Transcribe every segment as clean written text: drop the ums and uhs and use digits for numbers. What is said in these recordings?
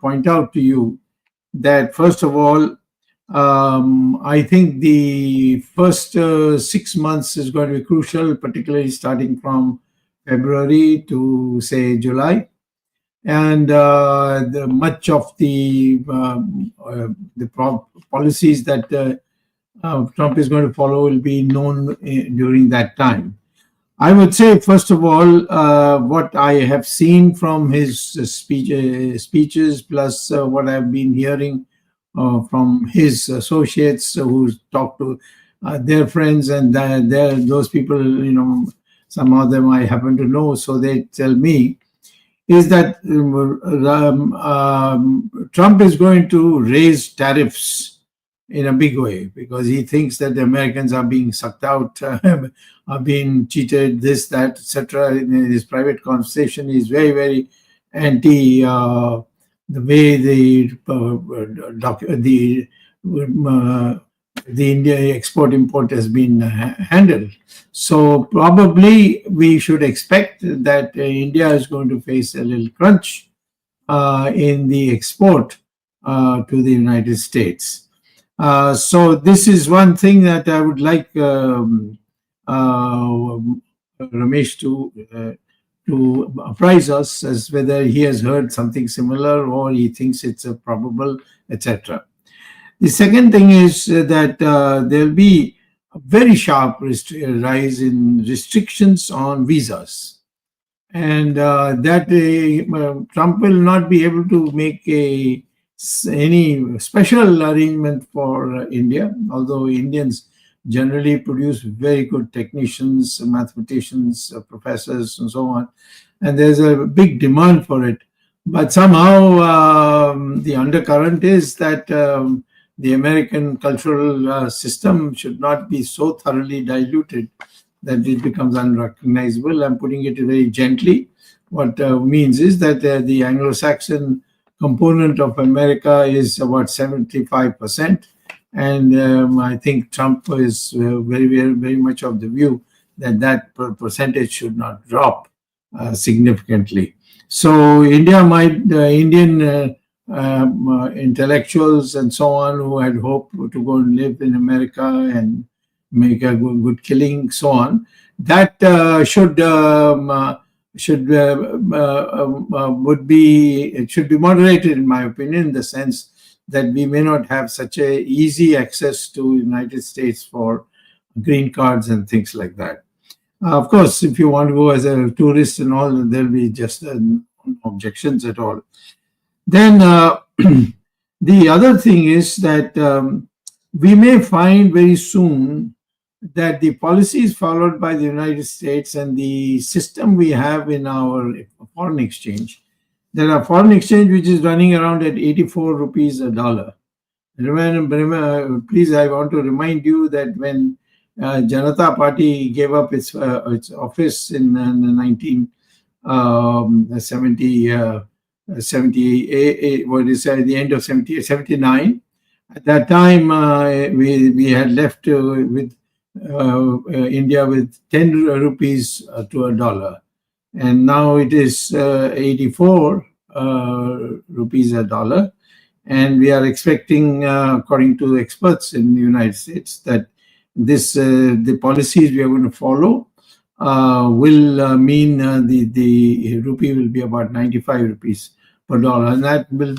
point out to you that, first of all, I think the first 6 months is going to be crucial, particularly starting from February to, say, July. And much of the policies that Trump is going to follow will be known during that time. I would say, first of all, what I have seen from his speeches, plus what I've been hearing from his associates who talk to their friends, and those people, some of them I happen to know, so they tell me, is that Trump is going to raise tariffs in a big way because he thinks that the Americans are being sucked out, are being cheated, this, that, etc. In his private conversation, he's very, very anti the way the India export-import has been handled. So probably we should expect that India is going to face a little crunch in the export to the United States. So this is one thing that I would like Ramesh to apprise us as whether he has heard something similar or he thinks it's a probable, etc. The second thing is that there'll be a very sharp rise in restrictions on visas, and that Trump will not be able to make any special arrangement for India, although Indians generally produce very good technicians, mathematicians, professors, and so on, and there's a big demand for it. But somehow the undercurrent is that the American cultural system should not be so thoroughly diluted that it becomes unrecognizable. I'm putting it very gently. What means is that the Anglo-Saxon component of America is about 75%. And I think Trump is very, very, very much of the view that that percentage should not drop significantly. So Indian intellectuals and so on who had hoped to go and live in America and make a good killing, so on, that should be moderated, in my opinion, in the sense that we may not have such a easy access to United States for green cards and things like that. Of course, if you want to go as a tourist and all, there'll be just no objections at all. Then the other thing is that we may find very soon that the policies followed by the United States and the system we have in our foreign exchange, there are foreign exchange which is running around at 84 rupees a dollar. Remember, please, I want to remind you that when Janata Party gave up its office in 1978, what is at the end of 79. At that time, we had left with India with 10 rupees to a dollar, and now it is 84 rupees a dollar, and we are expecting, according to experts in the United States, that the policies we are going to follow will mean the rupee will be about 95 rupees per dollar, and that will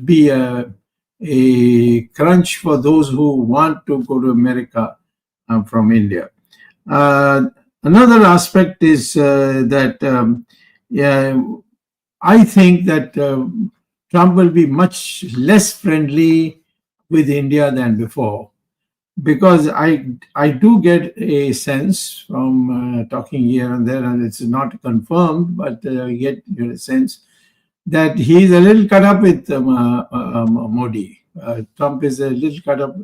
be a crunch for those who want to go to America from India. Another aspect is that I think that Trump will be much less friendly with India than before, because I do get a sense from talking here and there, and it's not confirmed, but I get a sense that he's a little cut up with Modi. Trump is a little cut up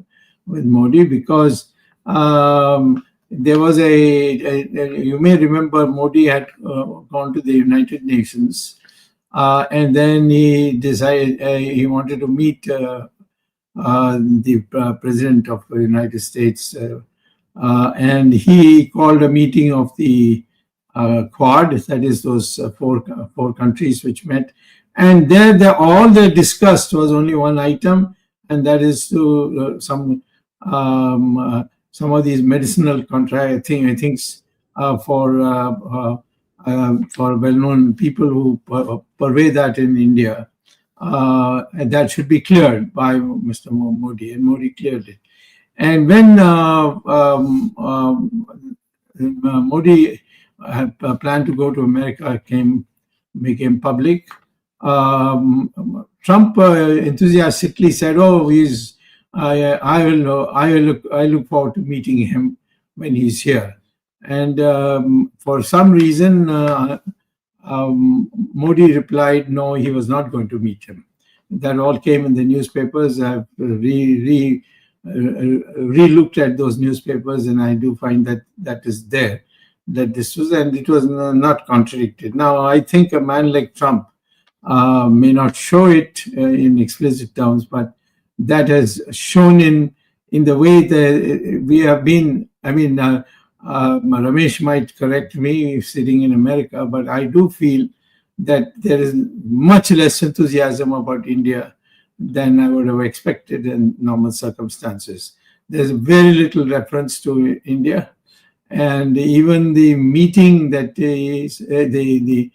with Modi because there was you may remember Modi had gone to the United Nations and then he decided he wanted to meet the President of the United States and he called a meeting of the Quad, that is those four countries which met, and there all they discussed was only one item, and that is to some of these medicinal contract things for well-known people who purvey that in India. And that should be cleared by Mr. Modi, and Modi cleared it. And when Modi plan to go to America became public, Trump enthusiastically said, "Oh, I look forward to meeting him when he's here." And for some reason, Modi replied, no, he was not going to meet him. That all came in the newspapers. I've re-looked at those newspapers, and I do find that is there. That this was, and it was not contradicted. Now, I think a man like Trump may not show it in explicit terms, but that has shown in the way that we have been. I mean, Ramesh might correct me sitting in America, but I do feel that there is much less enthusiasm about India than I would have expected in normal circumstances. There's very little reference to India. And even the meeting that is the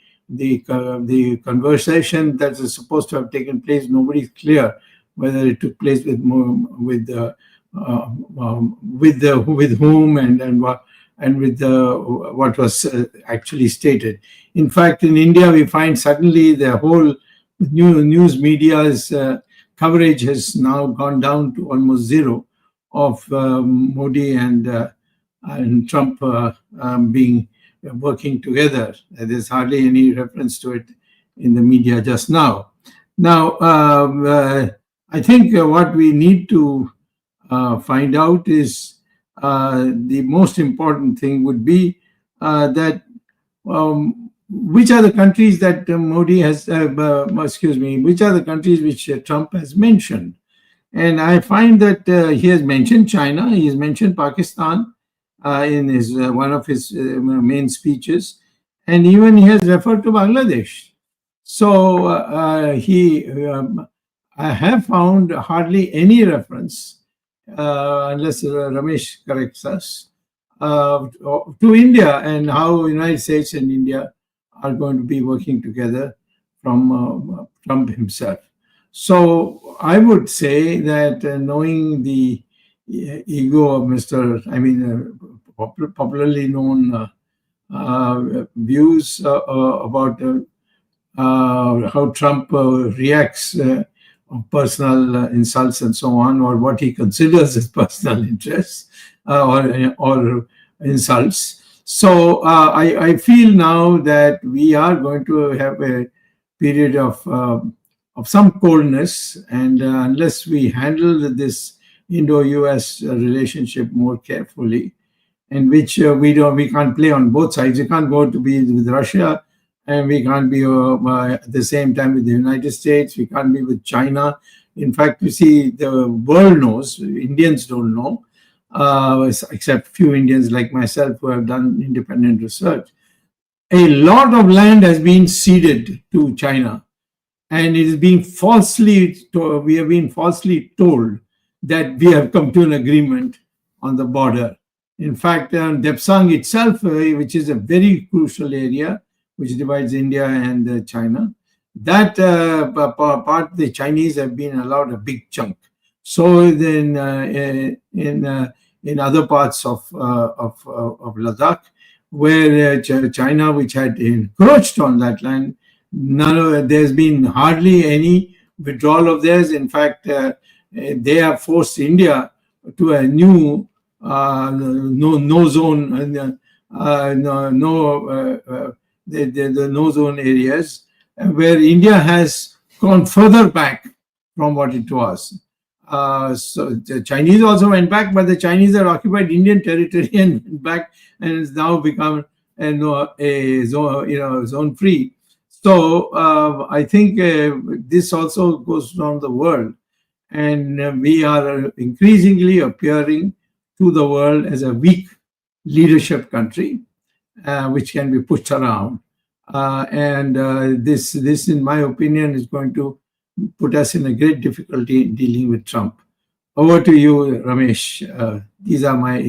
conversation that is supposed to have taken place, nobody's clear whether it took place with whom and what, and with what was actually stated. In fact, in India, we find suddenly the whole news media's coverage has now gone down to almost zero of Modi and Trump working together. There's hardly any reference to it in the media just now. Now, I think what we need to find out is the most important thing would be that which are the countries that Modi has, which are the countries which Trump has mentioned. And I find that he has mentioned China, he has mentioned Pakistan, in his one of his main speeches, and even he has referred to Bangladesh. So I have found hardly any reference, unless Ramesh corrects us, to India and how United States and India are going to be working together from Trump himself. So I would say that knowing the ego of popularly known views about how Trump reacts of personal insults and so on, or what he considers as personal interests or insults. So I feel now that we are going to have a period of some coldness, and unless we handle this Indo-US relationship more carefully, in which we can't play on both sides. We can't go to be with Russia, and we can't be at the same time with the United States. We can't be with China. In fact, you see, the world knows, Indians don't know, except few Indians like myself who have done independent research. A lot of land has been ceded to China, and it is being we have been falsely told that we have come to an agreement on the border. In fact, Depsang itself, which is a very crucial area, which divides India and China, that part the Chinese have been allowed a big chunk. So then in other parts of Ladakh, where China, which had encroached on that land, there's been hardly any withdrawal of theirs. In fact, they have forced India to a new no zone, the no zone areas, where India has gone further back from what it was. So the Chinese also went back, but the Chinese have occupied Indian territory and went back, and it's now become a zone free. So I think this also goes around the world, and we are increasingly appearing to the world as a weak leadership country. which can be pushed around. This, in my opinion, is going to put us in a great difficulty in dealing with Trump. Over to you, Ramesh. These are my